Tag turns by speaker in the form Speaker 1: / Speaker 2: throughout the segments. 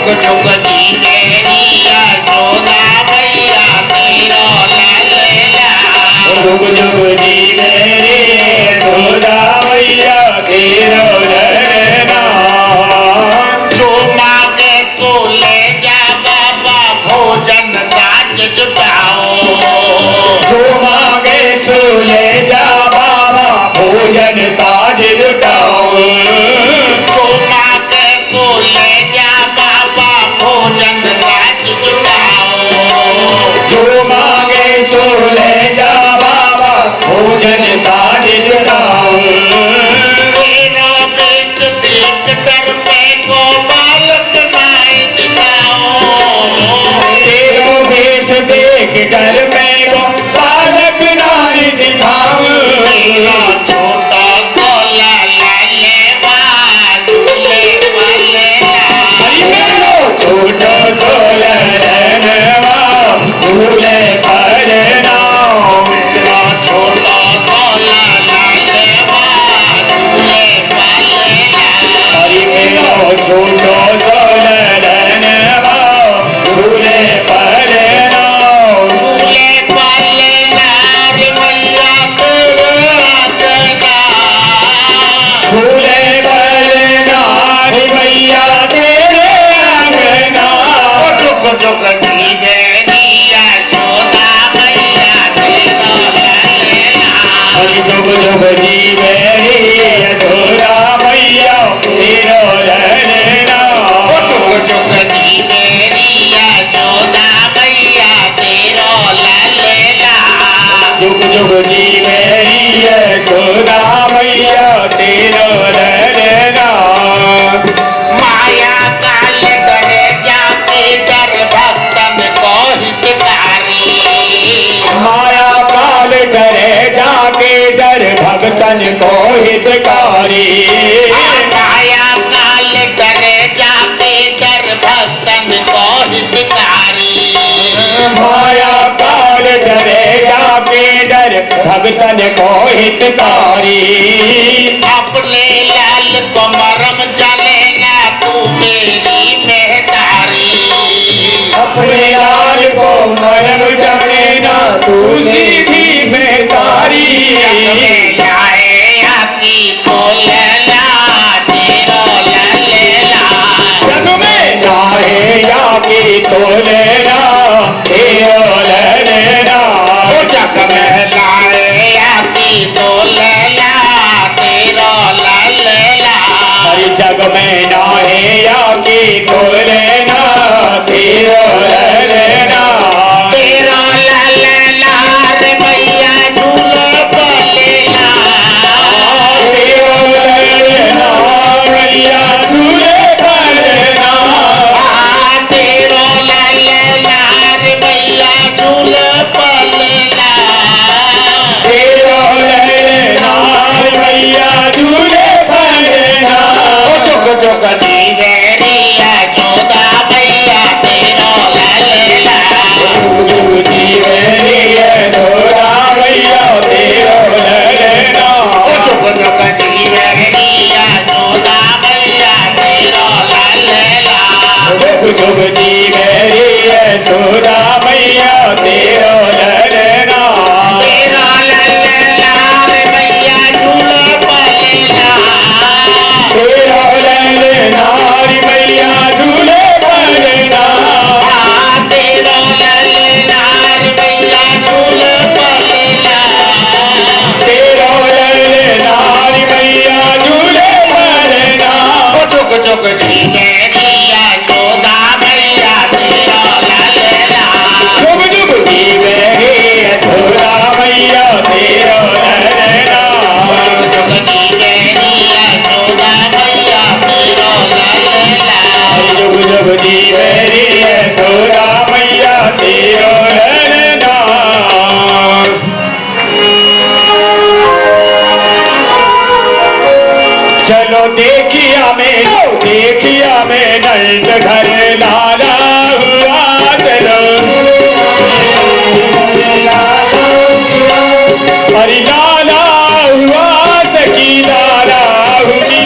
Speaker 1: जुग जी मेरी यशोदा मैया तेरो ललना।
Speaker 2: जुग जुग जी मेरी यशोदा मैया तेरो ललना।
Speaker 1: जो मांगे तो ले जा बाबा भोजन साज जुटाओ।
Speaker 2: जो मांगे सो ले जा बाबा भोजन साज जुटाओ।
Speaker 1: जो मांगे तो ले जा बाबा भोजन साज जुटाओ।
Speaker 2: जो मांगे सो ले जा बाबा भोजन साज जुटाओ।
Speaker 1: तेरा बेट देख कर मैं को बालक नाई दिखाओ।
Speaker 2: तेरो भेष देख कर मैं को बालक नाई दिखाऊं।
Speaker 1: तेरा छोटा सोला ललेवा झूले पलेला।
Speaker 2: हरि मेरो छोटो सोलनवा झूले पलना।
Speaker 1: तेरा छोटा सोला ललेवा झूले पलेला।
Speaker 2: हरि मेरो छोटो सोलनवा झूले पलना।
Speaker 1: झूले पलेला रे मैया तेरे आंगना।
Speaker 2: झूले पलना रे मैया तेरे आंगना।
Speaker 1: जुग जुग जी मेरी यशोदा मैया तेरो ललना।
Speaker 2: हरि जुग जुग जी मेरी यशोदा मैया तेरो ललना।
Speaker 1: जुग जुग जी मेरी यशोदा मैया तेरो ललना।
Speaker 2: जुग जुग जी मेरी यशोदा मैया तेरो ललना।
Speaker 1: माया काल करे जाके डर भक्तन को हितकारी।
Speaker 2: माया काल करे जाके डर भक्तन को हितकारी।
Speaker 1: माया काल करे जाके डर भक्तन को हितकारी।
Speaker 2: माया काल डरे जाके डर भक्तन को हितकारी।
Speaker 1: अपने लाल को मरम जाने ना तू मेरी मेहतारी।
Speaker 2: अपने लाल को मरम जाने ना तुझी भी बेतारी।
Speaker 1: लाए आती तो लला तेरो ललेला।
Speaker 2: जग में जाए या की तो लेना तेरो ललना।
Speaker 1: जग में लाए आती तो लला तेरो ललेला।
Speaker 2: हरि जग में जाए या की तो लेना तेरो ललना।
Speaker 1: तेरो ललेला रे मैया झूले पलेला।
Speaker 2: तेरो ललना मैया झूले पलना।
Speaker 1: तेरो ललेला रे मैया झूले पलेला।
Speaker 2: तेरो ललना मैया झूले पलना।
Speaker 1: जुग जुग जी मेरी यशोदा मैया तेरो ललेला।
Speaker 2: जुग जी मेरी यशोदा मैया तेरो ललना।
Speaker 1: जुग जुग जी मेरी यशोदा मैया तेरो ललेला।
Speaker 2: जुग जुग जी मेरी यशोदा मैया तेरो ललना।
Speaker 1: तेरो ललेला रे मैया झूले पलेला।
Speaker 2: तेरो ललना मैया झूले पलना।
Speaker 1: तेरो ललेला रे मैया झूले पलेला।
Speaker 2: तेरो ललना मैया झूले पलना।
Speaker 1: जुग जुग जी मेरी यशोदा मैया तेरो ललेला।
Speaker 2: जुग जुग जी मेरी यशोदा मैया तेरो ललना।
Speaker 1: जुग जी मेरी यशोदा मैया तेरो ललेला।
Speaker 2: जुग जुग जी मेरी यशोदा मैया तेरो ललना। चलो देखिया में नंद घर लाला हुआ। चलो हरि लाला हुआ सखी लाला हुआ।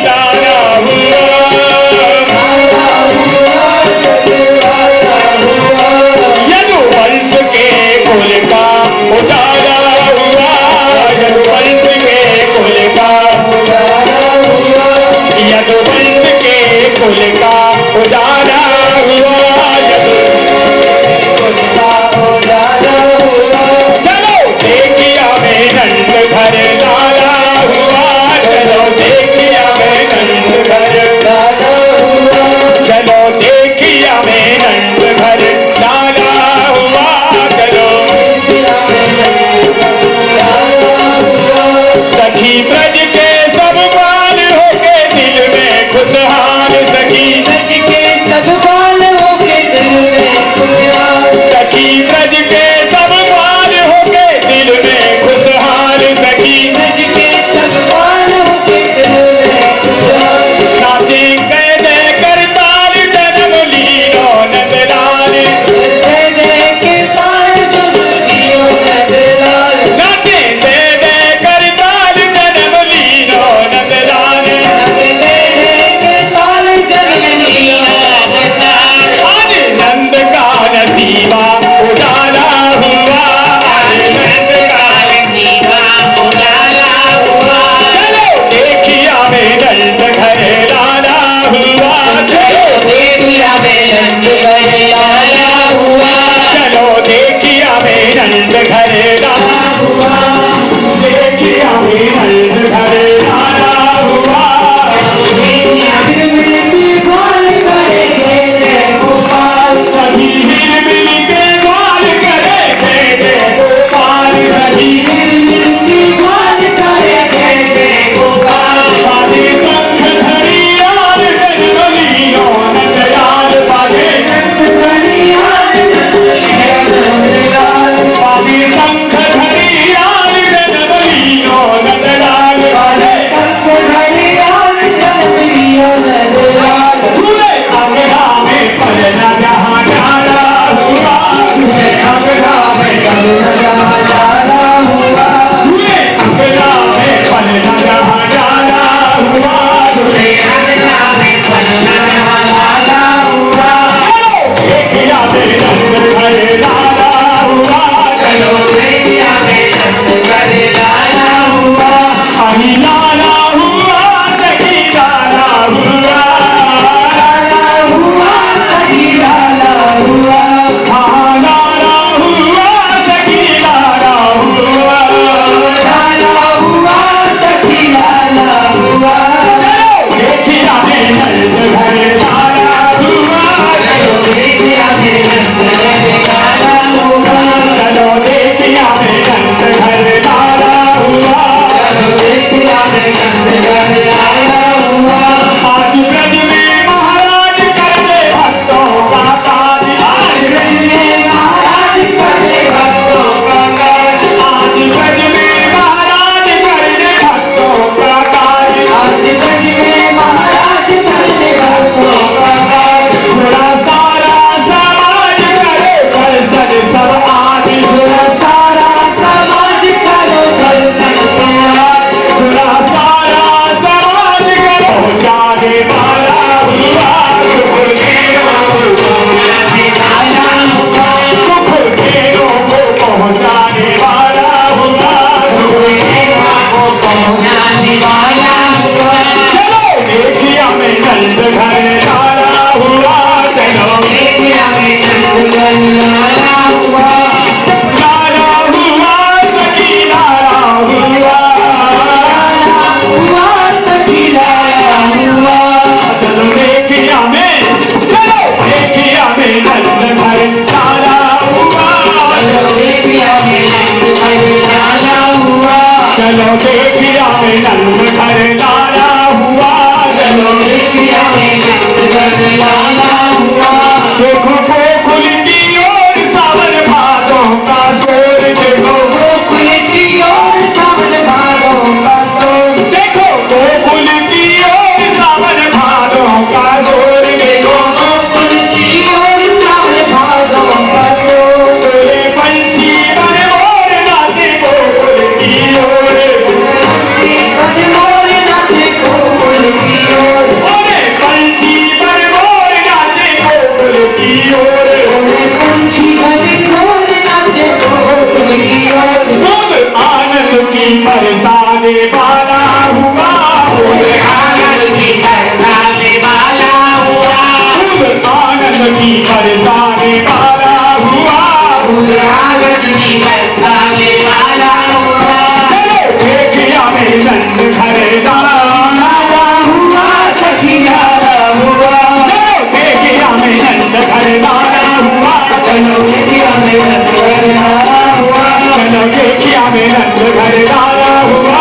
Speaker 2: चलो देखिया में नंद घर लाला हुआ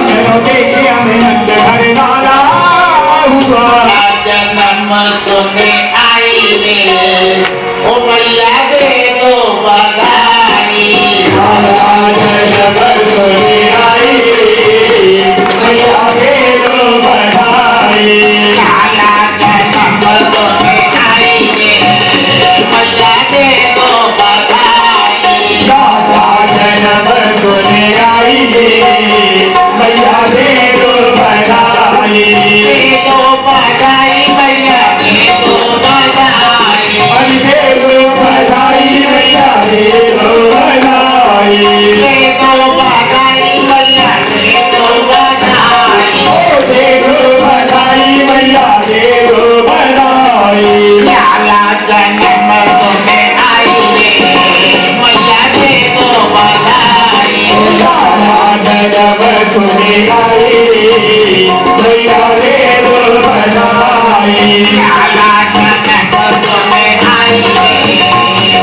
Speaker 2: चलो देखिया में नंद घर लाला हुआ
Speaker 1: जन्म सुने आई रे ओ मैया दे दो बधाई
Speaker 2: जन्म सुने आई मैया दे दो बधाई
Speaker 1: लाला जन्म सुने आई रे मैया दे दो बधाई
Speaker 2: लाला जन्म सुने आई मैया दे दो बधाई
Speaker 1: दे दो बधाई मैया दे दो बधाई
Speaker 2: अरे दे दो बधाई मैया दे दो बधाई
Speaker 1: दे दो बधाई मैया दे दो बधाई
Speaker 2: दे दो बधाई मैया दे दो बधाई
Speaker 1: लाला जन्म सुने आई रे मैया दे दो बधाई
Speaker 2: लाला जन्म सुने आई मैया दे दो बधाई
Speaker 1: लाला जन्म सुने आई रे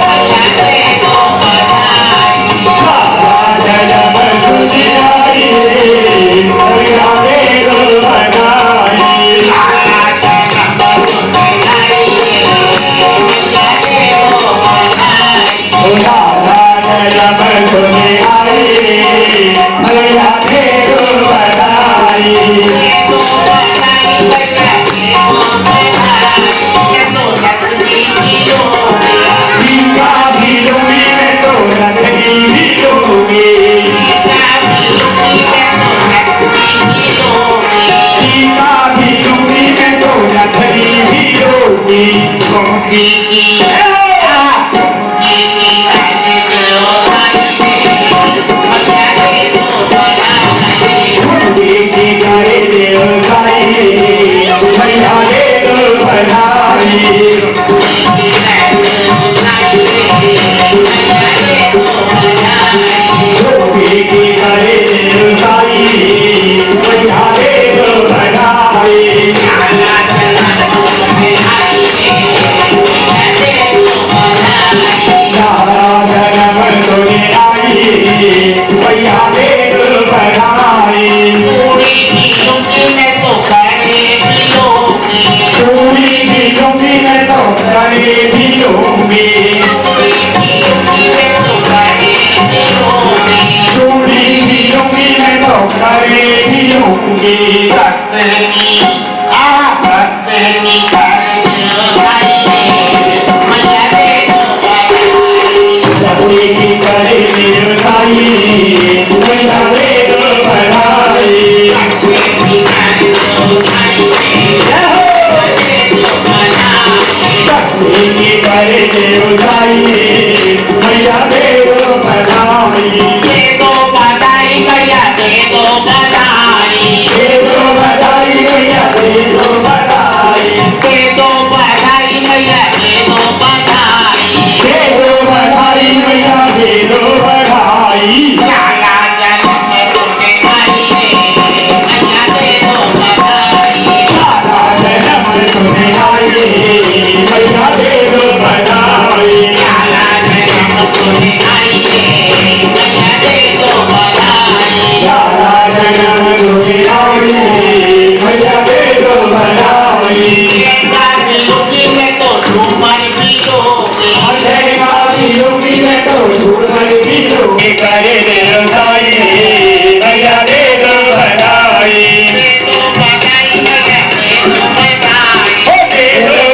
Speaker 1: मैया दे दो बधाई
Speaker 2: लाला जन्म सुने आई मैया दे दो बधाई
Speaker 1: लाला जन्म सुने आई रे मैया दे दो बधाई
Speaker 2: लाला जन्म सुने आई मैया दे दो बधाई
Speaker 1: दे दो बधाई मैया दे दो बधाई ये तो लक्ष्मी की लोगे
Speaker 2: सीता भी लूंगी मैं तो लकड़ी भी लूंगी सीता भी लूंगी मैं तो लकड़ी भी लूंगी झूठी की करे देव साई मैया दे दो बधाई झूठी की करे देव साई मैया दे दो बधाई लाला जन्म सुने आई मैया दे दो बधाई चूड़ी भी लूंगी मैं तो करे भी लूंगी चूड़ी भी लूंगी मैं तो करे भी लूंगी लकड़ी की करे देव साई मैया दे दो बधाई लकड़ी की करे देव साई मैया दे दो बधाई दे दो बधाई मैया दे दो बधाई दे दो बधाई मैया दे दो बधाई
Speaker 1: लाला जन्म सुने आई रे मैया दे दो बधाई
Speaker 2: लाला जन्म सुने आई मैया दे दो बधाई
Speaker 1: लाला जन्म सुने आई रे मैया दे दो बधाई
Speaker 2: लाला जन्म सुने आई मैया दे दो बधाई
Speaker 1: लूंगी मैं तो झूमर भी लोगे
Speaker 2: लूंगी मैं तो झूमर भी लूंगी करे देव साई मैया दे दो बधाई दे दो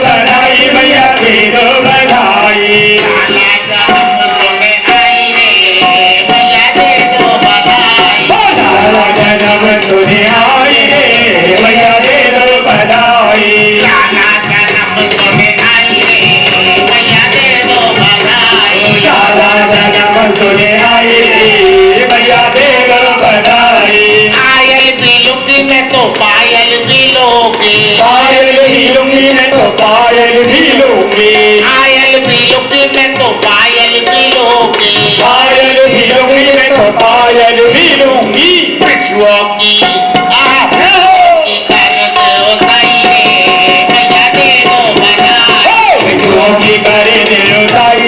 Speaker 2: बधाई मैया दे दो बधाई
Speaker 1: लाला जन्म सुने आई रे मैया दे दो बधाई
Speaker 2: लाला जन्म सुने आई मैया दे दो बधाई
Speaker 1: लाला जन्म सुने आई रे मैया दे दो बधाई
Speaker 2: लाला जन्म सुने आई मैया दे दो बधाई
Speaker 1: पायल भी लूंगी मैं तो पायल भी लोगे
Speaker 2: पायल भी लूंगी मैं तो पायल भी लूंगी
Speaker 1: पायल भी लूंगी मैं तो पायल भी लोगे
Speaker 2: पायल भी लूंगी मैं तो पायल भी लूंगी
Speaker 1: बिछुओं की कर दो सही रे मैया दे दो बधाई
Speaker 2: बिछुओं की करे देव साई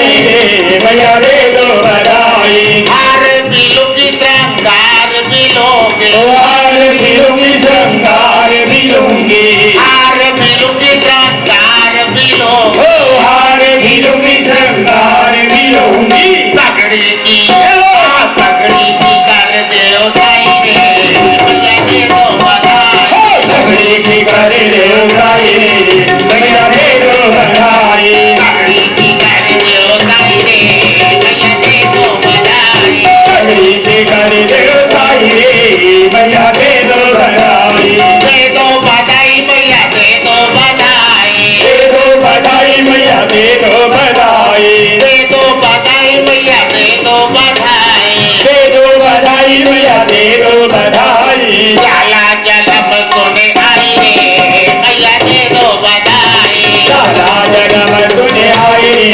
Speaker 2: बधाई रे भैया दे दो बधाई।
Speaker 1: हार भी लूंगी श्रृंगार भी लोगे,
Speaker 2: हार भी लूंगी श्रृंगार भी लूंगी,
Speaker 1: हार भी लूंगी श्रृंगार भी लोगे,
Speaker 2: हार भी लूंगी श्रृंगार भी लूंगी।
Speaker 1: पगड़ी की पगड़ी की कर दे साई रे भैया दे दो बधाई।
Speaker 2: पगड़ी की कर दे साई रे भैया दे दो बधाई।
Speaker 1: पगड़ी की कर दे साई रे भैया दे दो बधाई।
Speaker 2: पगड़ी की कर दे साई रे भैया दे दो बधाई।
Speaker 1: दे दो बधाई भैया दे दो बधाई।
Speaker 2: दे दो बधाई भैया दे दो बधाई।
Speaker 1: दे दो बधाई भैया दे दो बधाई।
Speaker 2: दे दो बधाई भैया दे दो बधाई।
Speaker 1: लाला जन्म सुने आई रे भैया दे दो बधाई।
Speaker 2: लाला जन्म सुने आई रे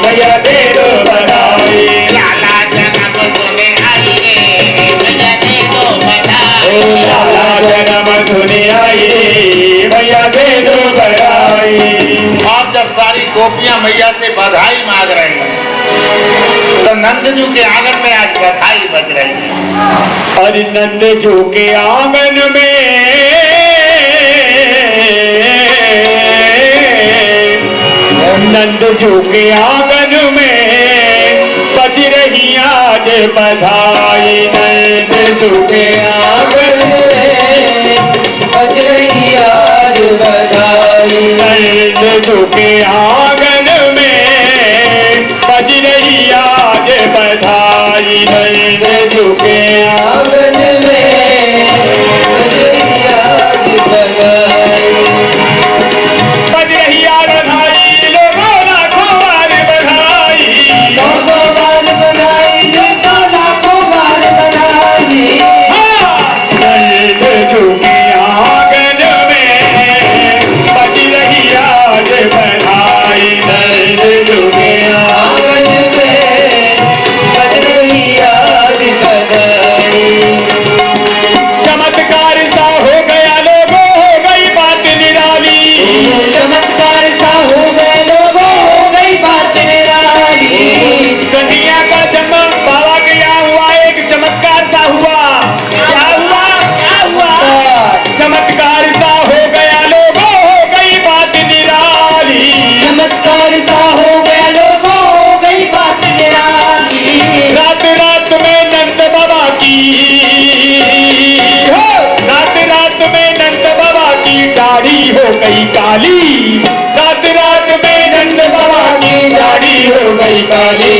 Speaker 2: भैया दे दो बधाई।
Speaker 1: लाला जन्म सुने आई रे भैया दे दो बधाई।
Speaker 2: लाला जन्म सुने आई रे भैया दे दो बधाई।
Speaker 1: और जब सारी गोपियां मैया से बधाई मांग रही हैं तो नंदजू के आंगन में आज बधाई बज रही है।
Speaker 2: और नंदजू के आंगन में नंदजू के आंगन में बज रही आज बधाई। नंदजू के आंगन में बज रही आज बधाई। नंदजू के आंगन में बज रही आज बधाई। नंदजू के आंगन में बज रही आज बधाई। बज रही आज बधाई लोगों लाखों बार बधाई। लोगों बार बधाई लोगों लाखों बार बधाई। नंदजू के आंगन में बज रही आज बधाई। नंदजू के आंगन में बज रही आज बधाई। चमत्कार सा हो गया लोगों हो गई बात निराली। चमत्कार सा हो गया लोगों हो गई बात निराली। कन्हैया का जन्म बाबा के यहाँ हुआ, एक चमत्कार सा हुआ। क्या हुआ क्या हुआ? चमत्कार सा हो गया लोगों हो गई बात निराली। चमत्कार सा हो गया लोगों हो गई बात निराली। रात रात में नंद बाबा की रात रात में नंद बाबा की दाढ़ी हो गई काली। रात रात में नंद बाबा की दाढ़ी हो गई काली।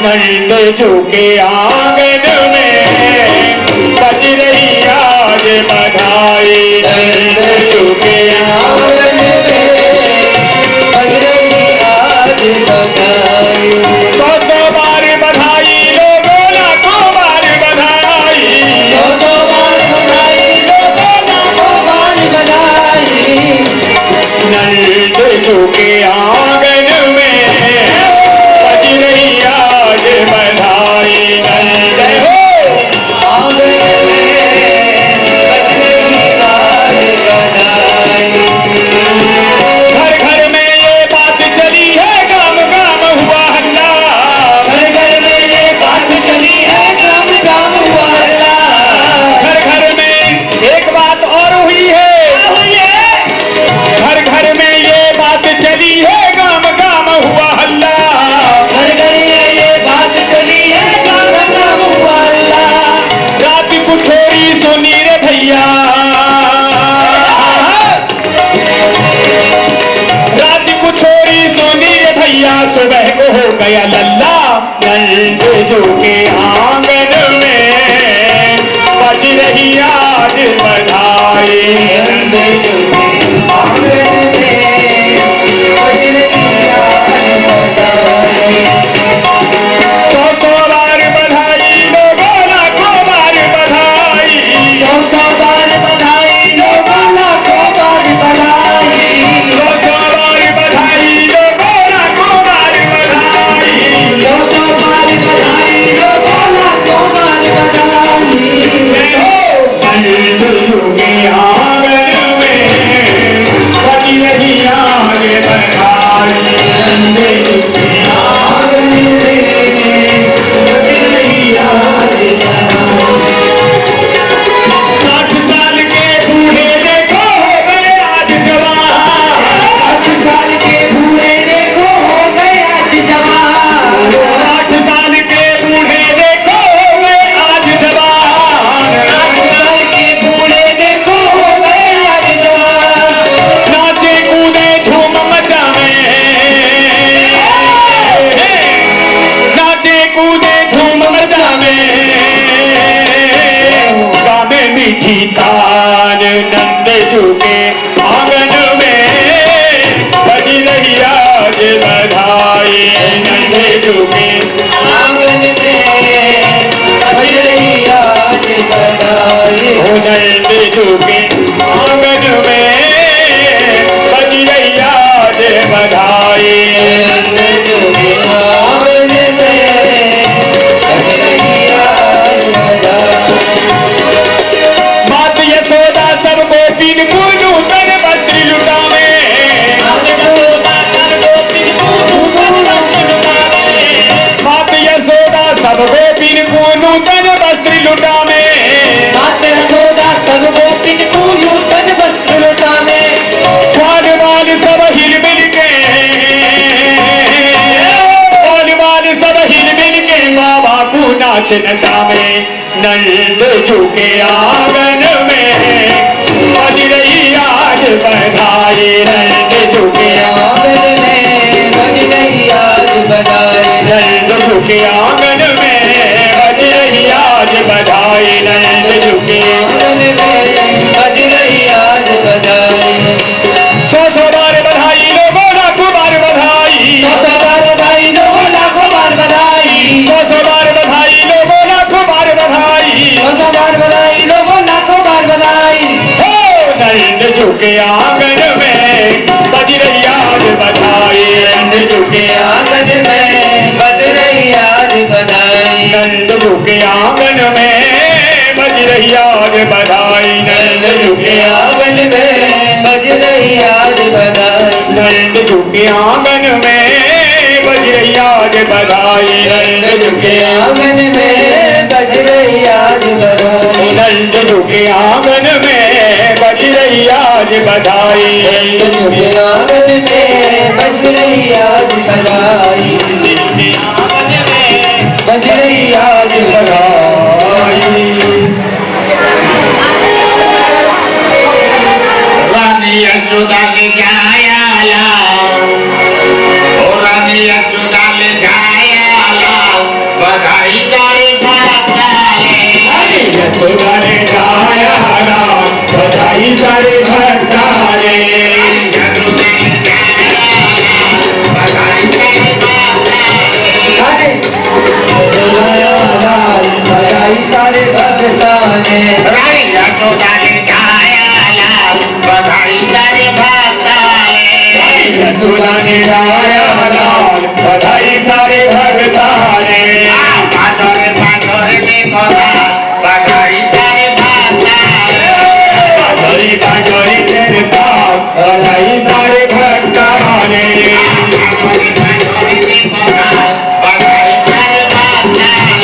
Speaker 2: नंदजू के आंगन में बज रही आज बधाई। नंदजू के आंगन में बज रही आज बधाई। सौ सौ बार बधाई लोगों लाखों बार बधाई। सौ सौ बार बधाई लोगों लाखों बार बधाई। नंदजू के आंगन में बज रही आज बधाई। नंद हो आंगन में बज रही आज बधाई। घर घर में ये बात चली है गाम गाम हुआ हल्ला। घर घर में ये बात चली है गाम गाम हुआ हल्ला। घर घर में एक बात और हुई है। घर घर में ये बात चली है गाम गाम हुआ हल्ला। घर घर में ये बात चली है गाम गाम हुआ हल्ला। रात को छोरी सुनी रे भैया। रात को छोरी सुनी रे भैया सुबह को हो गया लल्ला। नंदजू के आंगन में बज रही आज बधाई। नंदजू के आंगन में बज रही आज बधाई। सौ सौ बार बधाई लोगों लाखों बार बधाई। सौ सौ बार बधाई लोगों लाखों बार बधाई। सौ सौ बार बधाई लोगों लाखों बार बधाई। सौ सौ बार बधाई लोगों बजावे गावे मीठी तान नंद झुके आंगन में बज रही आज बधाई नंद झुके
Speaker 3: आंगन में बज रही आज बधाई
Speaker 2: नंद झुके आंगन में बज रही आज बधाई
Speaker 3: नंद झुके आंगन में बज रही आज बधाई
Speaker 2: मात यशोदा सब गोपिन को नूतन वस्त्र लुटावे मात यशोदा सब गोपिन को नूतन वस्त्र लुटावे
Speaker 3: मात यशोदा सब गोपिन को नूतन वस्त्र लुटावे
Speaker 2: बाल बाल सब हिल मिल के बाबा को नाच नचावे नंद झुके आंगन में बज रही आज बधाई नंद झुके
Speaker 3: आंगन में बज रही आज बधाई
Speaker 2: नंद झुके आंगन में बज रही आज बधाई नंद झुके
Speaker 3: आंगन में बज रही आज बधाई
Speaker 2: सौ बार बधाई लोगों लाखों बार बधाई
Speaker 3: सौ बार बधाई लोगों लाखों बार बधाई
Speaker 2: सौ बार बधाई लोगों लाखों बार बधाई
Speaker 3: सौ बार बधाई लोगों लाखों बार बधाई
Speaker 2: हो नंद झुके आंगन में बज रही आज बधाई नंद झुके
Speaker 3: आंगन में बज रही आज बधाई
Speaker 2: नंद झुके आंगन में बज रही आज बधाई नंद झुके
Speaker 3: आंगन में बज रही आज बधाई
Speaker 2: नंद झुके आंगन में बज रही आज बधाई नंद झुके
Speaker 3: आंगन में बज रही आज बधाई
Speaker 2: नंद झुके आंगन में बज रही आज बधाई
Speaker 3: आंगन में बज रही आज बधाई बज रही आज
Speaker 2: बधाई
Speaker 1: रानी यशोदा ले जाया लाओ ओ रानी यशोदा ले जाया लाओ बधाई करे भक्ताले
Speaker 2: यशोदा ने गाया राम बधाई सारे भक्ताले
Speaker 1: यशोदा ले जाया लाओ बधाई करे भक्ताले
Speaker 3: बधाई सारे भक्ताने
Speaker 1: रानी यशोदा ले जाया लाओ बधाई करे भक्ताले
Speaker 2: यशोदा ने गाया राम बधाई सारे भक्ताले
Speaker 1: पाथरे पाथरे के कोला बधाई करे भक्ताले
Speaker 2: बधाई बाजोरी तेरे ताल बधाई सारे भक्ताले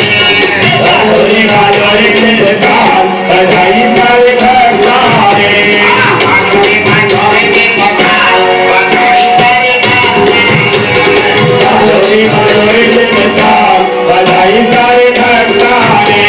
Speaker 2: बधाई बाजोरी तेरे ताल बधाई सारे भक्ताले बधाई बाजोरी तेरे ताल बधाई सारे भक्ताले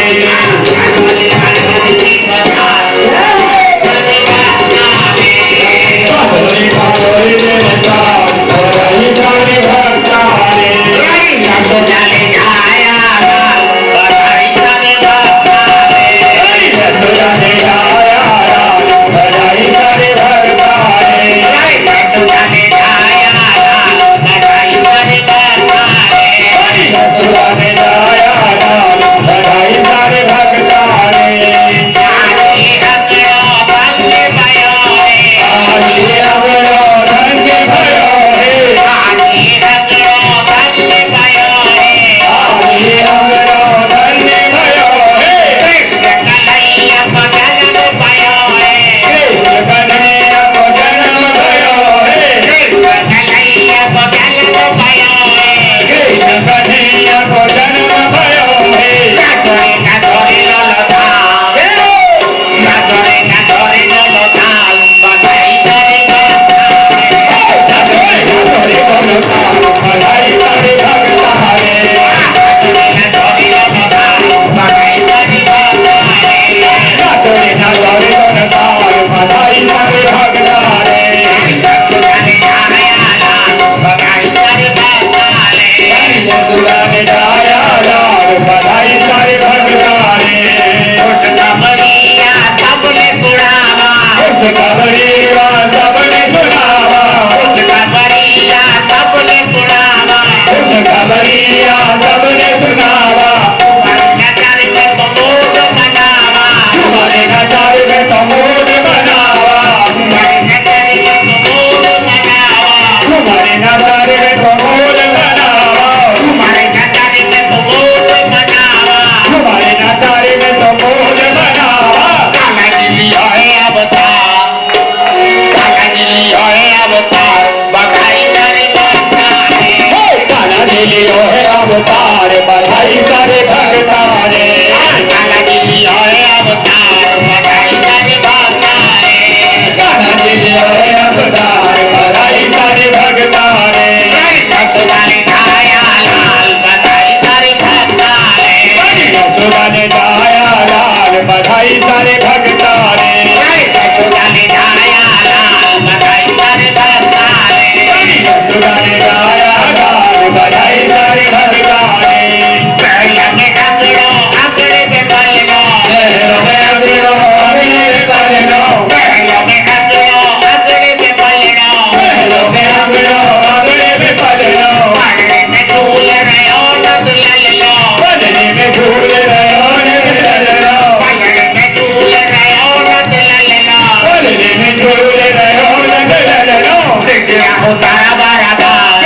Speaker 1: हो तारा बारा बार,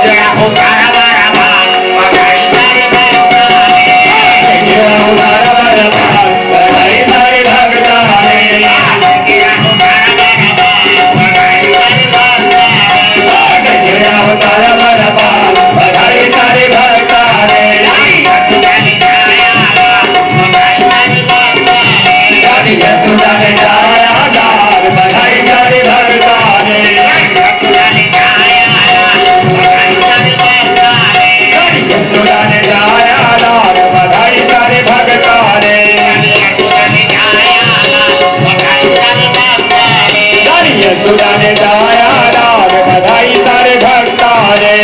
Speaker 1: जया हो तारा बारा बार, बधाई सारे भक्तों ने।
Speaker 2: जया हो तारा बारा बार, बधाई सारे भक्तों ने।
Speaker 1: जया हो तारा बारा बार, बधाई सारे भक्तों ने।
Speaker 2: जया हो तारा बारा बार, बधाई सारे भक्तों ने।
Speaker 1: यशोदा ने जाया लाल, बधाई सारे भक्तों ने।
Speaker 2: यशोदा ने जाया लाल, बधाई सारे भक्तों ने।
Speaker 1: यशोदा ने जाया लाल, बधाई सारे भक्तों ने।
Speaker 2: यशोदा ने जाया लाल, बधाई सारे भक्तों ने।
Speaker 1: यशोदा ने जाया लाल, बधाई सारे भक्तों ने।
Speaker 2: यशोदा ने जाया लाल, बधाई सारे भक्तों ने।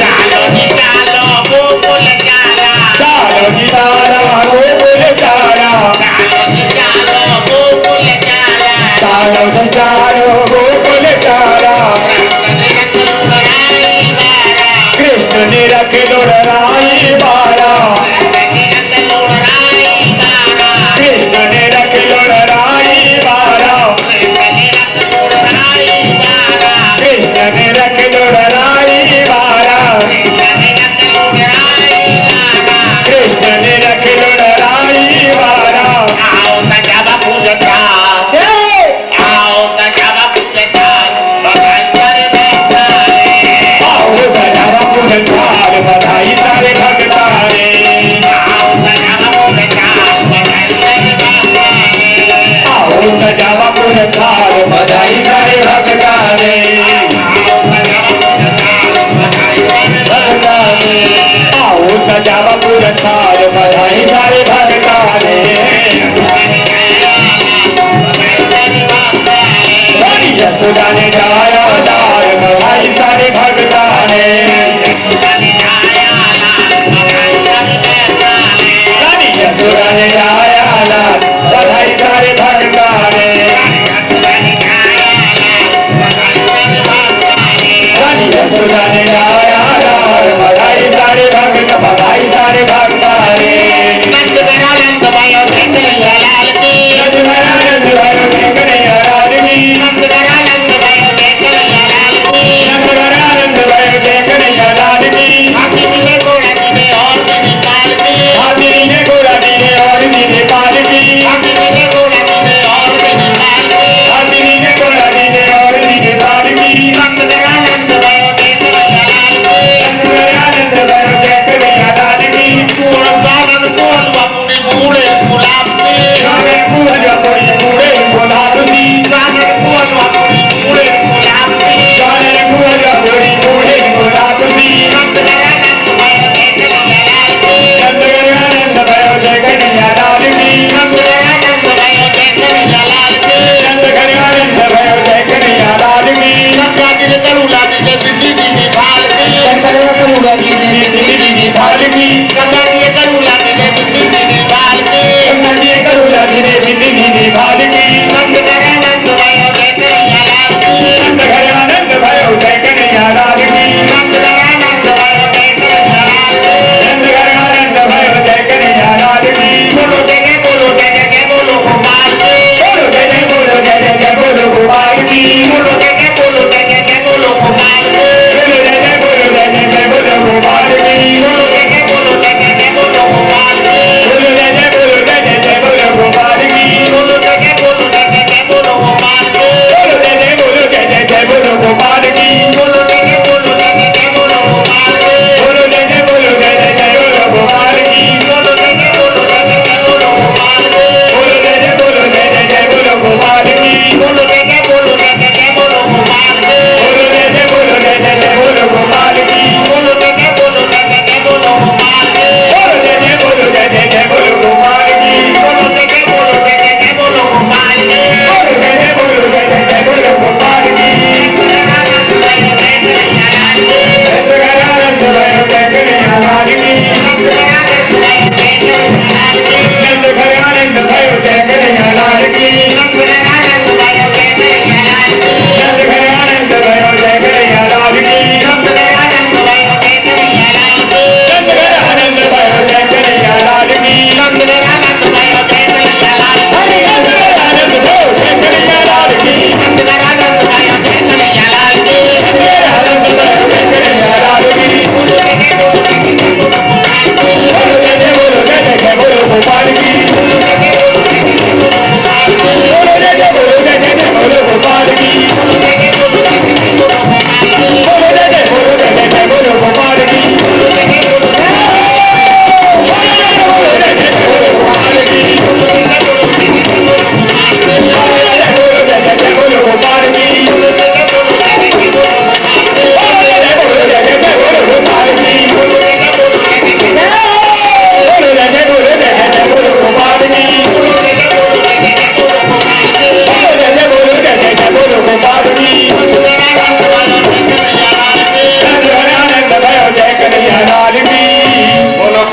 Speaker 1: चालो जी चालो गोकुल चाला,
Speaker 2: चालो जी चालो गोकुल चाला,
Speaker 1: चालो जी चालो गोकुल चाला।
Speaker 2: चालो जी चालो गोकुल चाला। कृष्ण ने रख लुढ़ाई बारा, कृष्ण ने रख लुढ़ाई बारा, कृष्ण ने रख लुढ़ाई बारा, कृष्ण ने रख लुढ़ाई बारा।
Speaker 1: आओ सजावा पूजता, आओ सजावा पूजता, बधाई सारे भक्तों ने।
Speaker 2: आओ सजावा पूजनकार, बधाई सारे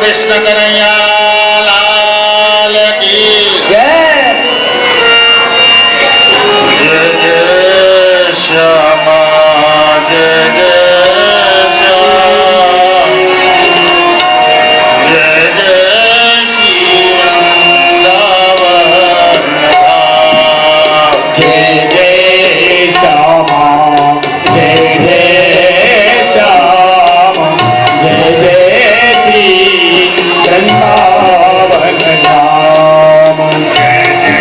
Speaker 1: कृष्ण कन्हैया लाल की
Speaker 3: जय।
Speaker 1: जय जय श्यामा जय जय श्याम जय जय श्री वृंदावन धाम।
Speaker 2: जय जय श्यामा जय जय श्याम जय जय श्री वृंदावन धाम।
Speaker 1: जय जय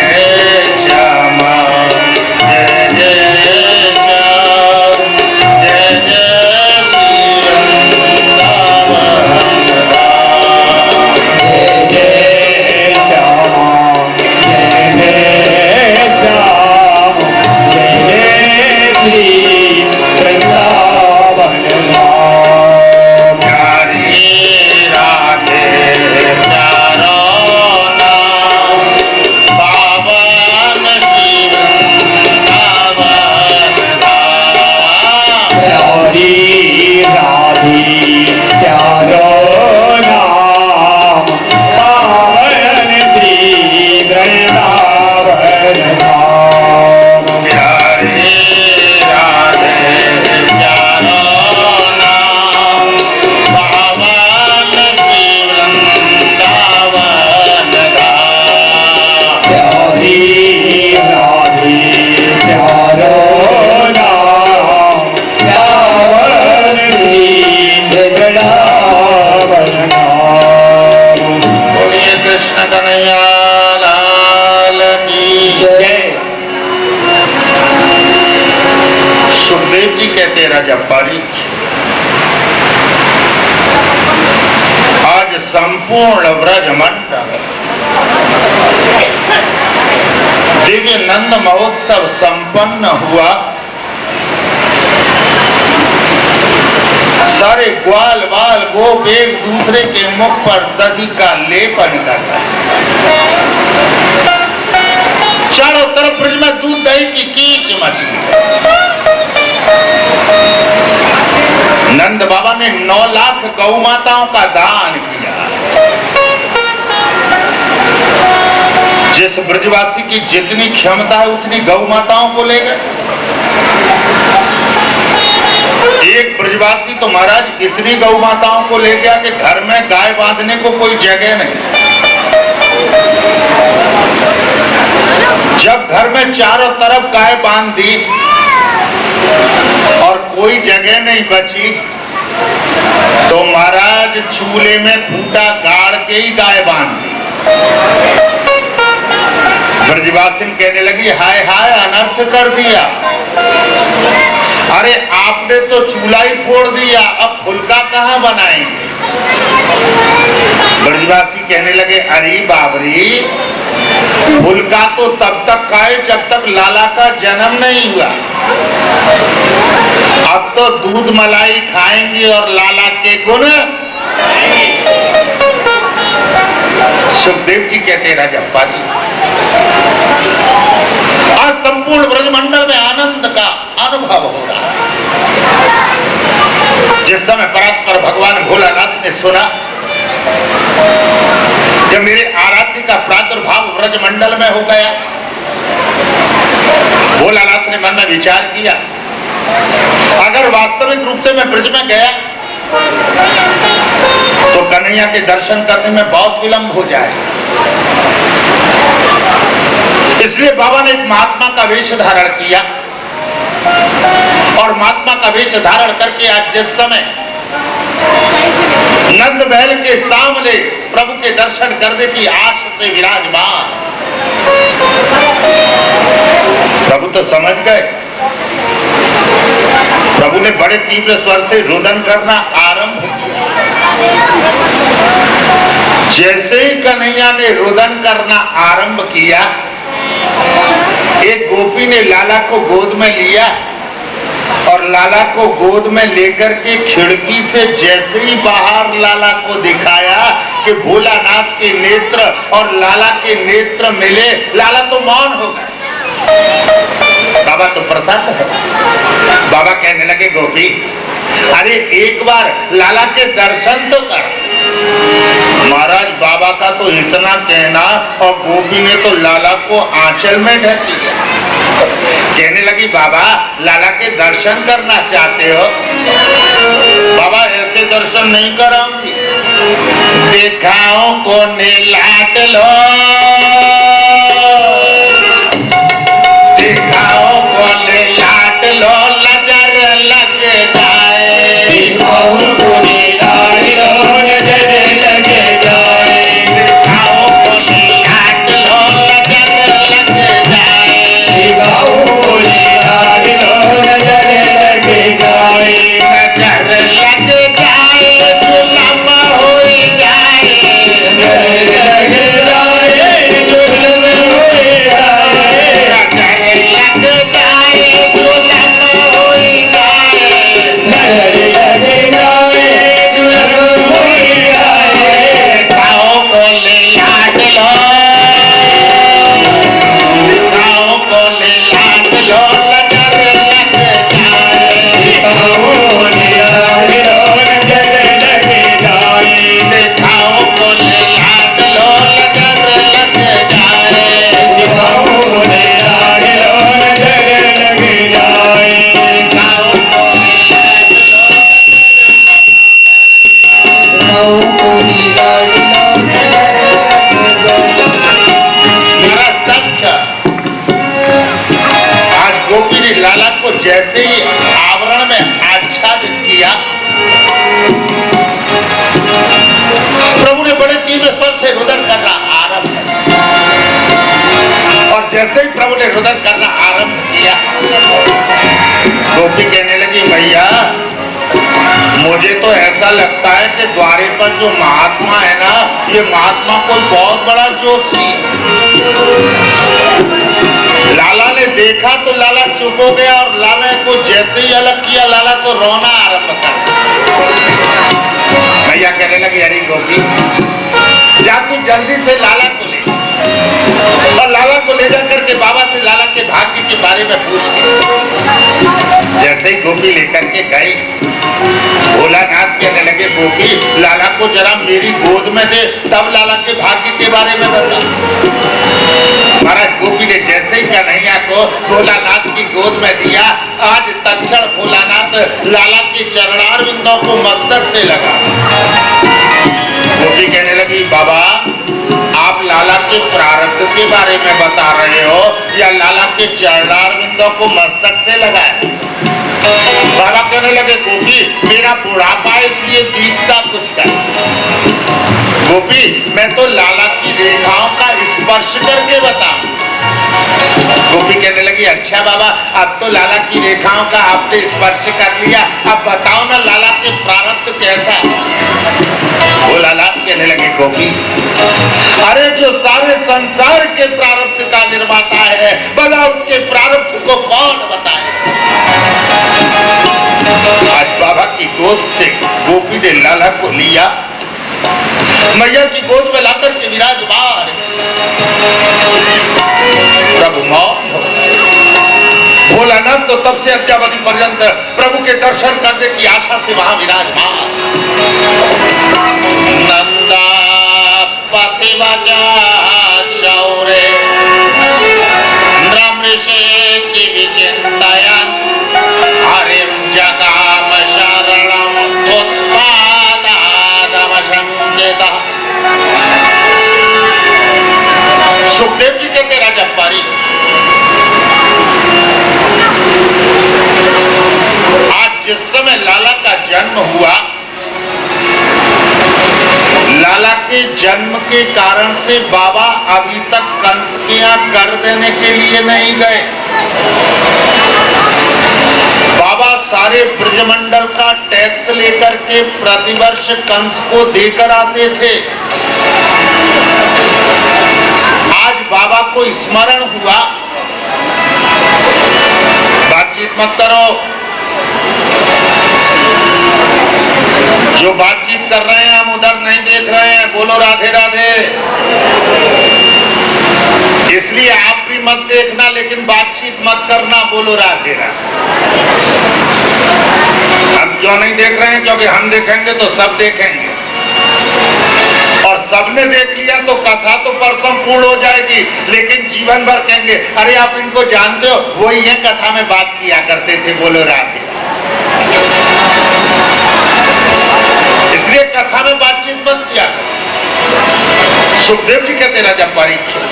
Speaker 1: श्यामा जय जय श्याम जय जय श्री वृंदावन धाम।
Speaker 2: जय जय श्यामा जय जय श्याम जय जय श्री वृंदावन धाम।
Speaker 1: प्यारी राधे प्यारो नाम पावन श्री वृंदावन धाम।
Speaker 2: प्यारी राधी प्यारो नाम पावन श्री वृंदावन धाम।
Speaker 1: प्यारी राधे प्यारो नाम पावन श्री वृंदावन धाम।
Speaker 2: प्यारी राधी प्यारो नाम पावन श्री वृंदावन धाम।
Speaker 1: बोलिए कृष्ण कन्हैया लाल की
Speaker 2: जय।
Speaker 1: सुखदेव जी कहते राजा पारी आज संपूर्ण व्रज मंडल दिव्य नंद महोत्सव संपन्न हुआ। सारे ग्वाल बाल गोप एक दूसरे के मुख पर दही का लेपन कर रहे हैं। चारों तरफ ब्रज में दूध दही की कीच मची। नंद बाबा ने 9 लाख गौ माताओं का दान किया। जिस ब्रजवासी की जितनी क्षमता है उतनी गौ माताओं को ले गए। एक ब्रजवासी तो महाराज इतनी गौ माताओं को ले गया कि घर में गाय बांधने को कोई जगह नहीं। जब घर में चारों तरफ गाय बांध दी और कोई जगह नहीं बची तो महाराज चूल्हे में खूंटा गाड़ के ही गाय बांध दी। ब्रजवासी कहने लगी हाय हाय अनर्थ कर दिया। अरे आपने तो चूल्हा ही फोड़ दिया, अब फुलका कहाँ बनाएंगे। ब्रजवासी कहने लगे अरे बाबरी फुलका तो तब तक खाए जब तक लाला का जन्म नहीं हुआ। अब तो दूध मलाई खाएंगे और लाला के गुण। सुखदेव जी कहते राजा पारी आज संपूर्ण ब्रजमंडल में आनंद का अनुभव हो रहा है। जिस समय परात्पर भगवान भोलानाथ ने सुना जब मेरे आराध्य का प्रादुर्भाव ब्रजमंडल में हो गया, भोलानाथ ने मन में विचार किया अगर वास्तविक रूप से मैं ब्रज में गया तो कन्हैया के दर्शन करने में बहुत विलंब हो जाए। इसलिए बाबा ने एक महात्मा का वेश धारण किया और महात्मा का वेश धारण करके आज जिस समय नंद महल के सामने प्रभु के दर्शन करने की आश से विराजमान। प्रभु तो समझ गए। प्रभु ने बड़े तीव्र स्वर से रुदन करना आरंभ किया। जैसे ही कन्हैया ने रुदन करना आरंभ किया, एक गोपी ने लाला को गोद में लिया और लाला को गोद में लेकर के खिड़की से जैसे ही बाहर लाला को दिखाया कि भोलानाथ के नेत्र और लाला के नेत्र मिले, लाला तो मौन हो गए। बाबा तो प्रसन्न है। बाबा कहने लगे गोपी अरे एक बार लाला के दर्शन तो कर। बाबा का तो इतना कहना और गोपी ने तो लाला को आंचल में ढक दिया। कहने लगी बाबा लाला के दर्शन करना चाहते हो? बाबा ऐसे दर्शन नहीं कराऊंगी, देखाओ को लाट लो, देखाओ को लाट लो, नजर लग जाए,
Speaker 2: दिखाओ को लाट लो, नजर लग जाए,
Speaker 1: दिखाओ को लाट लो, नजर लग जाए,
Speaker 2: दिखाओ को लाट लो, नजर लग जाए,
Speaker 1: नजर लग जाए, जुलम हो जाए,
Speaker 2: नजर लग जाए, जुल्म हो जाए,
Speaker 1: नजर लग जाए, जुलम हो जाए,
Speaker 2: नजर लग जाए, जुल्म हो जाए,
Speaker 1: दिखाओ को लाट लो, दिखाओ को लाट लो, नजर लग जाए,
Speaker 2: दिखाओ को लाट लो, नजर लग जाए,
Speaker 1: दिखाओ को लाट लो, नजर लग जाए,
Speaker 2: दिखाओ को लाट लो, नजर लग जाए,
Speaker 1: दिखाओ को लाट लो।
Speaker 2: दिखाओ को लाट लो, नजर लग जाए।
Speaker 1: मेरा सच आज गोपी ने लाला को जैसे ही आवरण में आच्छादित किया, प्रभु ने बड़े तीव्र स्वर से रुदन करना आरंभ किया। और जैसे ही प्रभु ने रुदन करना आरंभ किया, गोपी कहने लगी भैया मुझे तो ऐसा लगता है कि द्वारे पर जो महात्मा है ना, ये महात्मा कोई बहुत बड़ा जोशी है। लाला ने देखा तो लाला चुप हो गया और लाला को जैसे ही अलग किया लाला तो रोना आरंभ कर दिया। भैया कहने लगे अरे गोपी जा तू जल्दी से लाला को ले, और लाला को ले जाकर के बाबा से लाला के भाग्य के बारे में पूछ के जैसे ही गोपी लेकर के गई, भोलानाथ कहने लगे गोपी लाला को जरा मेरी गोद में दे, तब लाला के भाग्य के बारे में बता। महाराज गोपी ने जैसे ही कन्हैया को भोलानाथ की गोद में दिया, आज तत्क्षण भोलानाथ लाला के चरणार बिंदों को मस्तक से लगा। गोपी कहने लगी बाबा आप लाला के प्रारब्ध के बारे में बता रहे हो या लाला के चरणार बिंदों को मस्तक से लगाए? बाबा कहने लगे गोपी मेरा बुढ़ापा इसलिए दीखता कुछ कर। गोपी मैं तो लाला की रेखाओं का स्पर्श करके बताऊं। गोपी कहने लगी अच्छा बाबा अब तो लाला की रेखाओं का आपने स्पर्श कर लिया, अब बताओ ना लाला के प्रारब्ध कैसा है? वो लाला कहने लगे गोपी अरे जो सारे संसार के प्रारब्ध का निर्माता है, भला उसके प्रारब्ध को कौन बताए? आज बाबा की गोद से गोपी ने लाला को लिया, मैया की गोद में लाकर के विराजमान प्रभु मौन हो गए। भोलानाथ तो तब से अद्यावधि पर्यंत प्रभु के दर्शन करने की आशा से वहां विराजमान। नंदा पतिवजा शौरे नृषेति विचिन्तयन् हरिं जगाम शरणम् उत्पादादमशङ्कितः। सुखदेव जी कहते राजा पारी आज जिस समय लाला का जन्म हुआ, लाला के जन्म के कारण से बाबा अभी तक कंसकियां कर देने के लिए नहीं गए। बाबा सारे ब्रजमंडल का टैक्स लेकर के प्रतिवर्ष कंस को देकर आते थे। आज बाबा को स्मरण हुआ, बातचीत मत करो, जो बातचीत कर रहे हैं हम उधर नहीं देख रहे हैं, बोलो राधे राधे। इसलिए आप भी मत देखना लेकिन बातचीत मत करना, बोलो राधे राधे। हम क्यों नहीं देख रहे हैं? क्योंकि हम देखेंगे तो सब देखेंगे और सबने देख कथा तो परसों पूर्ण हो जाएगी, लेकिन जीवन भर कहेंगे अरे आप इनको जानते हो, वही ये कथा में बात किया करते थे, बोलो राधे। इसलिए कथा में बातचीत मत किया करो। सुखदेव जी कहते राजा परीक्षित,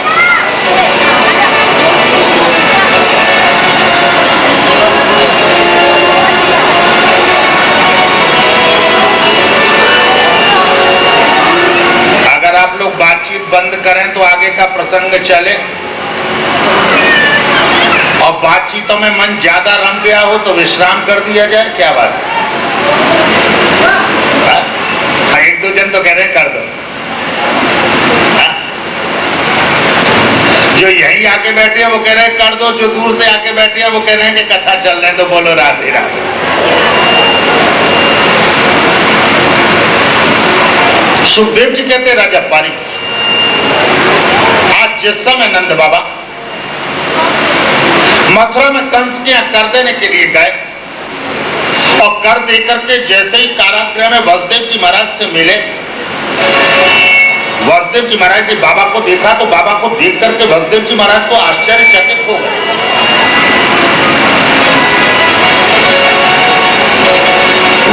Speaker 1: अगर आप लोग बातचीत बंद करें तो आगे का प्रसंग चले, और बातचीतों में मन ज्यादा रम गया हो तो विश्राम कर दिया जाए, क्या बात है? एक दो जन तो कह रहे हैं कर दो, जो यहीं आके बैठे हैं वो कह रहे हैं कर दो, जो दूर से आके बैठे हैं वो कह रहे हैं कि कथा चल रहे हैं, तो बोलो राधे राधे। सुखदेव जी कहते राजा परीक्षित, आज जिस समय नंद बाबा मथुरा में कंस के यहाँ कर देने के लिए गए, और कर दे करके जैसे ही कारागृह में वसुदेव जी महाराज से मिले, वसुदेव जी महाराज ने बाबा को देखा, तो बाबा को देख करके वसुदेव जी महाराज को आश्चर्यचकित हो गए।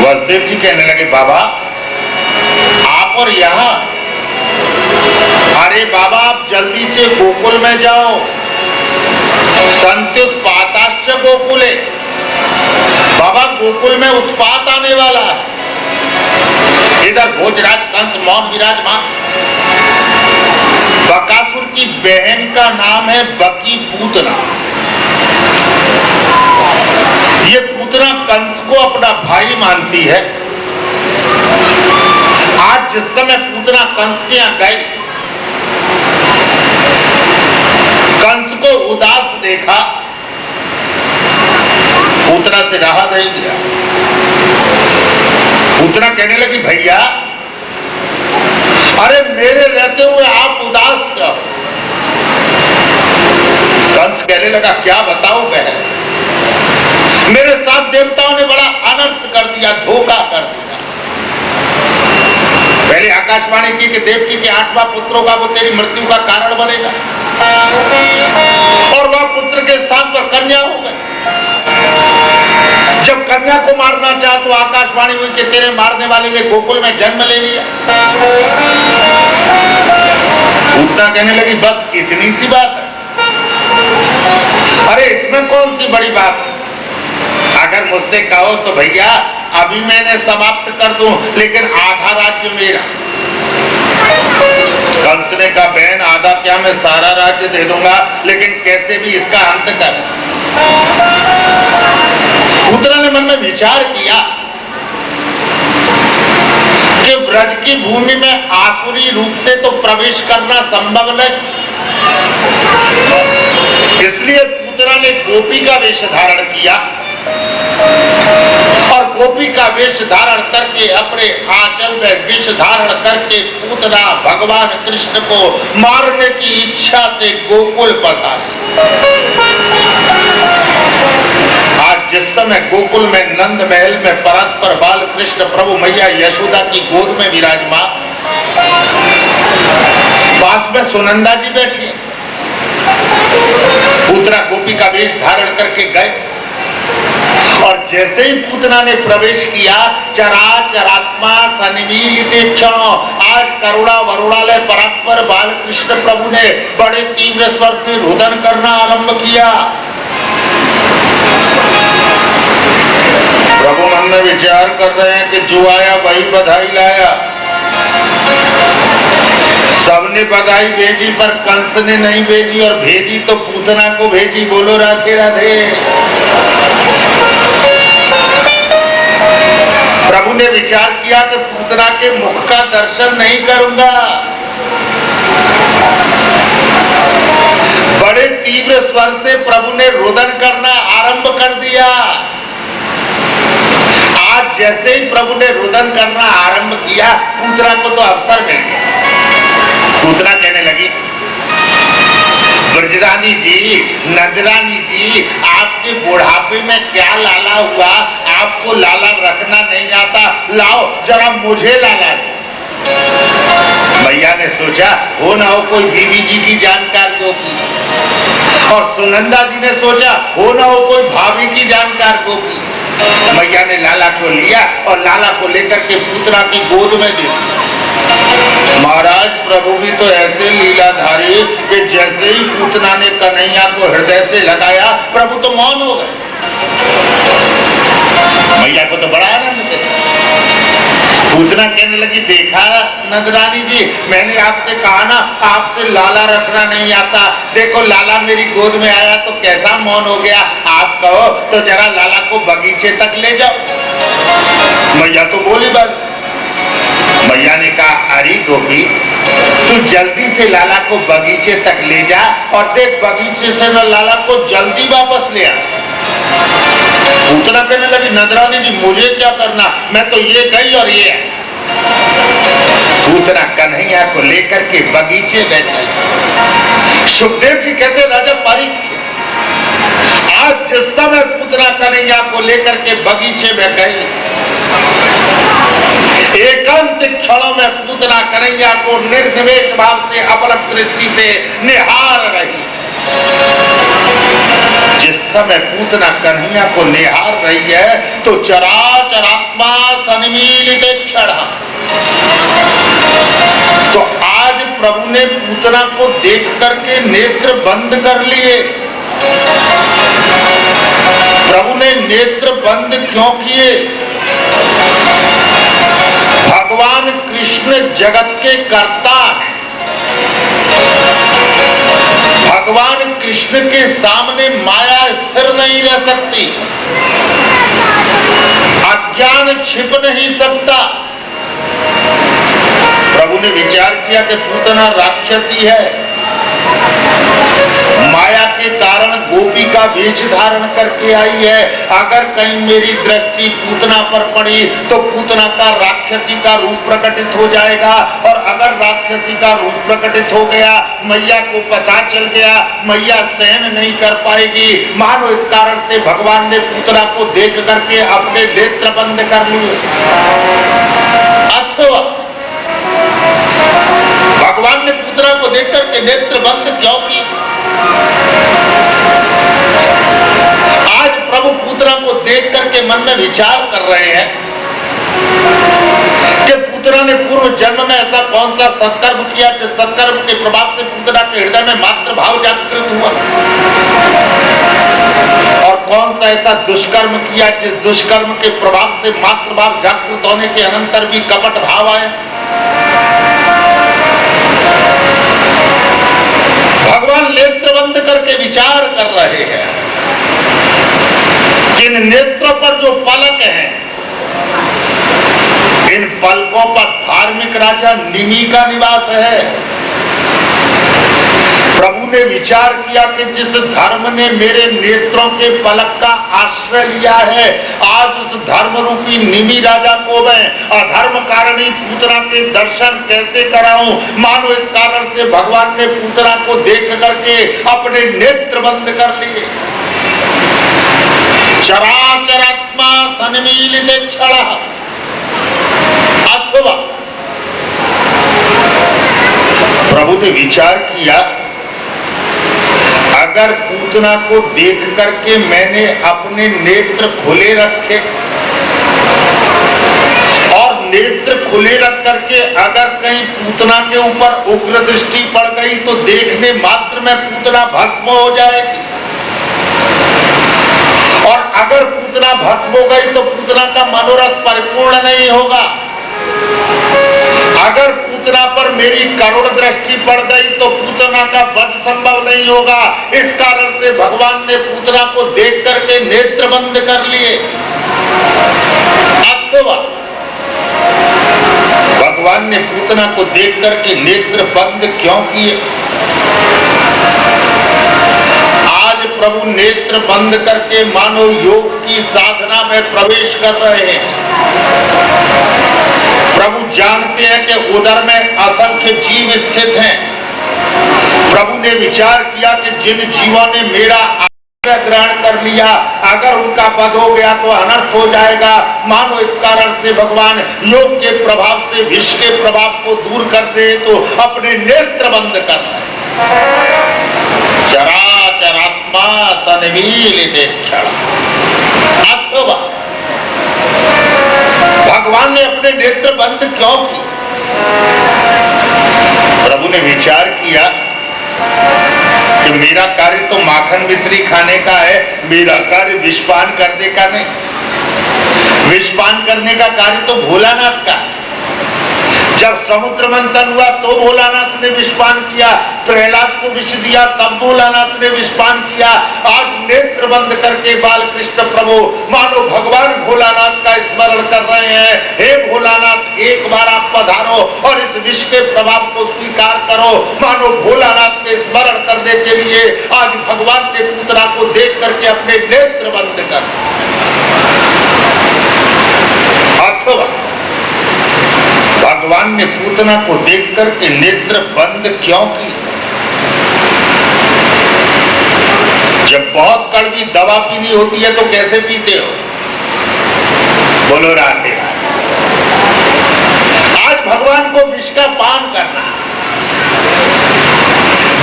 Speaker 1: वसुदेव जी कहने लगे बाबा आप और यहाँ, अरे बाबा आप जल्दी से गोकुल में जाओ, संत्युत्पाताश्च गोकुले, बाबा गोकुल में उत्पात आने वाला है। इधर भोजराज कंस मौन विराजमान, बकासुर की बहन का नाम है बकी पूतना। ये पूतना कंस को अपना भाई मानती है। आज जिस समय पूतना कंस के यहाँ गई, कंस को उदास देखा, पूतना से रहा नहीं गया। पूतना कहने लगी भैया अरे मेरे रहते हुए आप उदास क्यों? कंस कहने लगा क्या बताऊं बहन, मेरे साथ देवताओं ने बड़ा अनर्थ कर दिया, धोखा कर दिया। पहले आकाशवाणी की कि देवकी के 8वां पुत्रों का वो तेरी मृत्यु का कारण बनेगा, और वह पुत्र के स्थान पर कन्या हो गई। जब कन्या को मारना चाहा तो आकाशवाणी हुई कि तेरे मारने वाले ने गोकुल में जन्म ले लिया। पूतना कहने लगी बस इतनी सी बात है? अरे इसमें कौन सी बड़ी बात है? अगर मुझसे कहो तो भैया अभी मैंने समाप्त कर दूं, लेकिन आधा राज्य मेरा। कंस ने कहा बहन आधा क्या, मैं सारा राज्य दे दूंगा, लेकिन कैसे भी इसका अंत कर। पूतना ने मन में विचार किया कि ब्रज की भूमि में आसुरी रूप से तो प्रवेश करना संभव नहीं, इसलिए पूतना ने गोपी का वेश धारण किया, और गोपी का वेश धारण करके अपने आंचल में विष धारण करके पूतना भगवान कृष्ण को मारने की इच्छा से गोकुल पधारी। आज जिस समय गोकुल में नंद महल में परात्पर बाल कृष्ण प्रभु मैया यशोदा की गोद में विराजमान, पास में सुनंदा जी बैठी, पूतना गोपी का वेश धारण करके गए, और जैसे ही पूतना ने प्रवेश किया, चराचरात्मा सन्मीलिते क्षणों, आज करुणा वरुणालय परात्पर बाल कृष्ण प्रभु ने बड़े तीव्र स्वर से रुदन करना आरंभ किया। प्रभु मन में विचार कर रहे हैं कि जो आया वही बधाई लाया। सबने बधाई भेजी पर कंस ने नहीं भेजी, और भेजी तो पूतना को भेजी। बोलो राधे राधे। प्रभु ने विचार किया कि पूतना के मुख का दर्शन नहीं करूंगा। बड़े तीव्र स्वर से प्रभु ने रुदन करना आरंभ कर दिया। आज जैसे ही प्रभु ने रुदन करना आरंभ किया, पूतना को तो अवसर मिल गया। पूतना कहने लगी ब्रजरानी जी, नंदरानी जी, आपके बुढ़ापे में क्या लाला हुआ? आपको लाला रखना नहीं आता, लाओ जरा मुझे लाला दो। मैया ने सोचा हो ना हो कोई बीवी जी की जानकार गोपी, और सुनंदा जी ने सोचा हो ना हो कोई भाभी की जानकार गोपी। मैया ने लाला को लिया और लाला को लेकर के पूतना की गोद में दे दिया। महाराज प्रभु भी तो ऐसे लीलाधारी कि जैसे ही पूतना ने कन्हैया को हृदय से लगाया प्रभु तो मौन हो गए। मैया को तो बड़ा आनंद मिला। पूतना कहने लगी देखा नंदरानी जी, मैंने आपसे कहा ना आपसे लाला रखना नहीं आता, देखो लाला मेरी गोद में आया तो कैसा मौन हो गया। आप कहो तो जरा लाला को बगीचे तक ले जाओ। मैया तो बोली बस। मैया ने कहा अरे गोपी तू जल्दी से लाला को बगीचे तक ले जा और देख बगीचे से न लाला को जल्दी वापस ले आ। पूतना कहने लगी नंदरानी जी मुझे क्या करना, मैं तो ये गई और ये। पूतना कन्हैया को लेकर के बगीचे में चली। सुखदेव जी कहते राजा परीक्षित आज जिस समय पूतना कन्हैया को लेकर के बगीचे में गई, एकांत क्षणों में पूतना कन्हैया को निर्निमेष भाव से अपलक दृष्टि से निहार रही। जिस समय पूतना कन्हैया को निहार रही है तो चराचर आत्मा सन्मीलित क्षण। तो आज प्रभु ने पूतना को देख करके नेत्र बंद कर लिए। प्रभु ने नेत्र बंद क्यों किए? भगवान कृष्ण जगत के कर्ता हैं। भगवान कृष्ण के सामने माया स्थिर नहीं रह सकती, अज्ञान छिप नहीं सकता। प्रभु ने विचार किया कि पूतना राक्षसी है, माया के कारण गोपी का वेश धारण करके आई है। अगर कहीं मेरी दृष्टि पूतना पर पड़ी तो पूतना का राक्षसी का रूप प्रकटित हो जाएगा, और अगर राक्षसी का रूप प्रकटित हो गया मैया को पता चल गया, मैया सहन नहीं कर पाएगी। मानो इस कारण से भगवान ने पूतना को देख करके अपने नेत्र बंद कर लिए। अथवा भगवान ने पूतना को देख करके नेत्र बंद क्यों की? आज प्रभु पूतना को देख करके मन में विचार कर रहे हैं कि पूतना ने पूर्व जन्म में ऐसा कौन सा सत्कर्म किया जिस सत्कर्म के प्रभाव से पूतना के हृदय में मातृ भाव जागृत हुआ, और कौन सा ऐसा दुष्कर्म किया जिस दुष्कर्म के प्रभाव से मातृ भाव जागृत होने के अनंतर भी कपट भाव आए। भगवान नेत्र बंद करके विचार कर रहे हैं। जिन नेत्रों पर जो पलक हैं, इन पलकों पर धार्मिक राजा निमि का निवास है। प्रभु ने विचार किया कि जिस धर्म ने मेरे नेत्रों के पलक का आश्रय लिया है, आज उस धर्म रूपी निमि राजा को मैं अधर्म कारणीय पूतना के दर्शन कैसे कराऊं। मानो इस कारण से भगवान ने पूतना को देख करके अपने नेत्र बंद कर लिए। चराचरात्मा सन्मीलित क्षण। अथवा प्रभु ने विचार किया अगर पूतना को देख करके मैंने अपने नेत्र खुले रखे और नेत्र खुले रख करके अगर कहीं पूतना के ऊपर उग्र दृष्टि पड़ गई तो देखने मात्र में पूतना भस्म हो जाएगी, और अगर पूतना भस्म हो गई तो पूतना का मनोरथ परिपूर्ण नहीं होगा। अगर पूतना पर मेरी करुण दृष्टि पड़ गई तो पूतना का वध संभव नहीं होगा। इस कारण से भगवान ने पूतना को देख करके नेत्र बंद कर लिए। अथवा भगवान ने पूतना को देख करके नेत्र बंद क्यों किए? आज प्रभु नेत्र बंद करके मानव योग की साधना में प्रवेश कर रहे हैं। प्रभु जानते हैं कि उदर में असंख्य जीव स्थित हैं। प्रभु ने विचार किया कि जिन जीवों ने मेरा ग्रहण कर लिया, अगर उनका वध हो गया तो अनर्थ हो जाएगा। मानो इस कारण से भगवान योग के प्रभाव से विष के प्रभाव को दूर कर दे तो अपने नेत्र बंद कर चराचरात्मा सन्मीलिते क्षण। अथवा भगवान ने अपने नेत्र बंद क्यों किए? प्रभु ने विचार किया कि मेरा कार्य तो माखन मिश्री खाने का है, मेरा कार्य विषपान करने का नहीं। विषपान करने का कार्य तो भोलानाथ का है। जब समुद्र मंथन हुआ तो भोलानाथ ने विषपान किया, प्रहलाद को विष दिया तब भोलानाथ ने विषपान किया। आज नेत्र बंद करके बालकृष्ण प्रभु मानो भगवान भोलानाथ का स्मरण कर रहे हैं। हे भोलानाथ, एक बार आप पधारो और इस विष के प्रभाव को स्वीकार करो। मानो भोलानाथ के स्मरण करने के लिए आज भगवान के पुत्रा को देख करके अपने नेत्र बंद कर। अथवा भगवान ने पूतना को देख करके नेत्र बंद क्यों किए? जब बहुत कड़वी दवा पीनी होती है तो कैसे पीते हो? बोलो राधे। आज भगवान को विष का पान करना,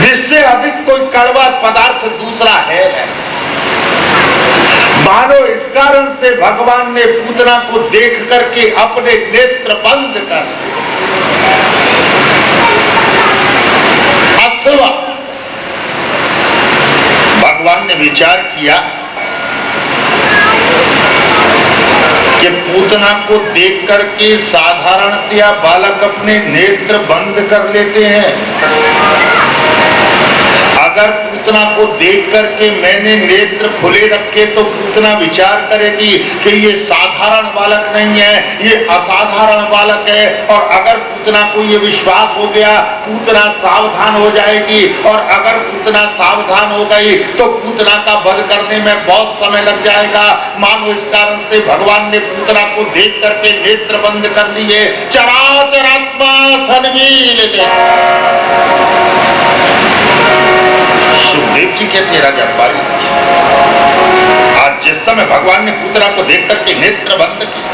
Speaker 1: जिससे अधिक कोई कड़वा पदार्थ दूसरा है। मानो इस कारण से भगवान ने पूतना को देख करके अपने नेत्र बंद कर। अथवा भगवान ने विचार किया कि पूतना को देख करके साधारणतया बालक अपने नेत्र बंद कर लेते हैं। अगर पूतना को देख करके मैंने नेत्र खुले रखे तो पूतना विचार करेगी कि ये साधारण बालक नहीं है, ये असाधारण बालक है। और अगर पूतना को ये विश्वास हो गया, पूतना सावधान हो जाएगी। और अगर पूतना सावधान हो गई तो पूतना का वध करने में बहुत समय लग जाएगा। मानो इस कारण से भगवान ने पूतना को देख करके नेत्र बंद कर लिए। चराचरात्मा सन्मीलिते। सुखदेव जी कहते राजा बाली, आज जिस समय भगवान ने पूतना को देख करके नेत्र बंद किए,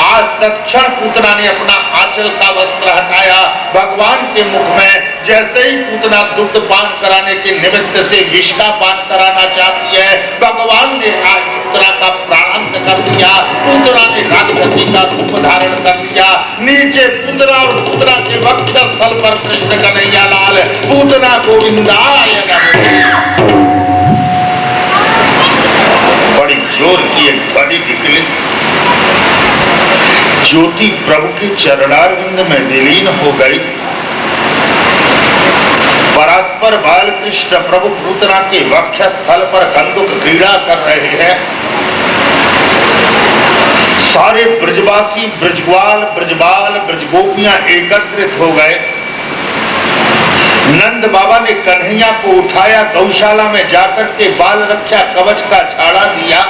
Speaker 1: आज तत्क्षण पूतना ने अपना आंचल का वस्त्र हटाया। भगवान के मुख में जैसे ही पूतना दुग्ध पान कराने के निमित्त से विष का पान कराना चाहती है, भगवान ने आज पूतना का प्राणांत कर दिया। पूतना ने राक्षसी का रूप धारण कर लिया। नीचे पूतना और पूतना के वक्षस्थल पर कृष्ण कन्हैया लाल पूतना गोविंदाय नमः। बड़ी जोर की एक ध्वनि निकली। ज्योति प्रभु के चरणारविंद में विलीन हो गई। परात्पर बालकृष्ण प्रभु पूतना के वक्षस्थल पर कंदुक क्रीड़ा कर रहे हैं। सारे ब्रजवासी, ब्रजग्वाल, ब्रजबाल, ब्रजगोपियां एकत्रित हो गए। नंद बाबा ने कन्हैया को उठाया, गौशाला में जाकर के बाल रक्षा कवच का झाड़ा दिया।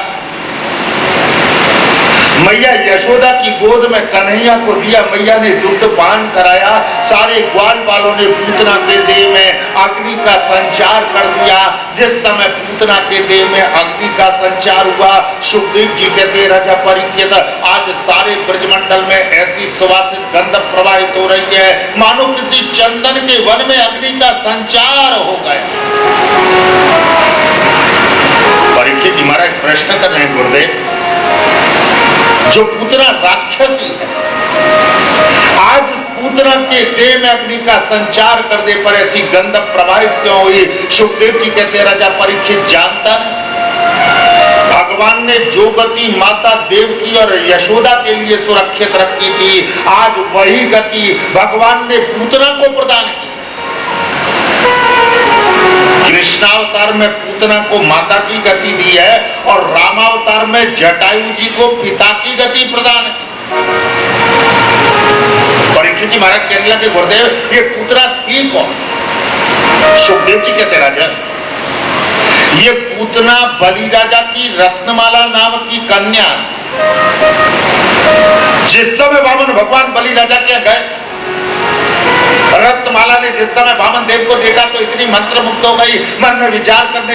Speaker 1: मैया यशोदा की गोद में कन्हैया को दिया। मैया ने दुग्ध पान कराया। सारे ग्वाल वालों ने पूतना के देह में अग्नि का संचार कर दिया। जिस समय पूतना के देह में अग्नि का संचार हुआ, सुखदेव जी कहते राजा परीक्षित, आज सारे ब्रजमंडल में ऐसी सुवासित गंध प्रवाहित हो रही है मानो किसी चंदन के वन में अग्नि का संचार हो गया। परीक्षित जी महाराज प्रश्न कर रहे हैं, गुरुदेव, जो पूतना राक्षसी है, आज पूतना के देह में अग्नि का संचार करने पर ऐसी गंध प्रवाहित क्यों हुई? सुखदेव जी कहते राजा परीक्षित जानता नहीं। भगवान ने जो गति माता देवकी और यशोदा के लिए सुरक्षित रखी थी, आज वही गति भगवान ने पूतना को प्रदान की। कृष्णावतार में पूतना को माता की गति दी है और रामावतार में जटायु जी को पिता की गति प्रदान की। परीक्षित जी महाराज कहने लगे, गुरुदेव, ये पूतना थी कौन? सुखदेव जी कहते राजा, ये पूतना बलि राजा की रत्नमाला नाम की कन्या। जिस समय वामन भगवान बलि राजा के गए, रत्नमाला ने जिस समय वामन देव को देखा तो इतनी मंत्रमुग्ध हो गई, मन में विचार करने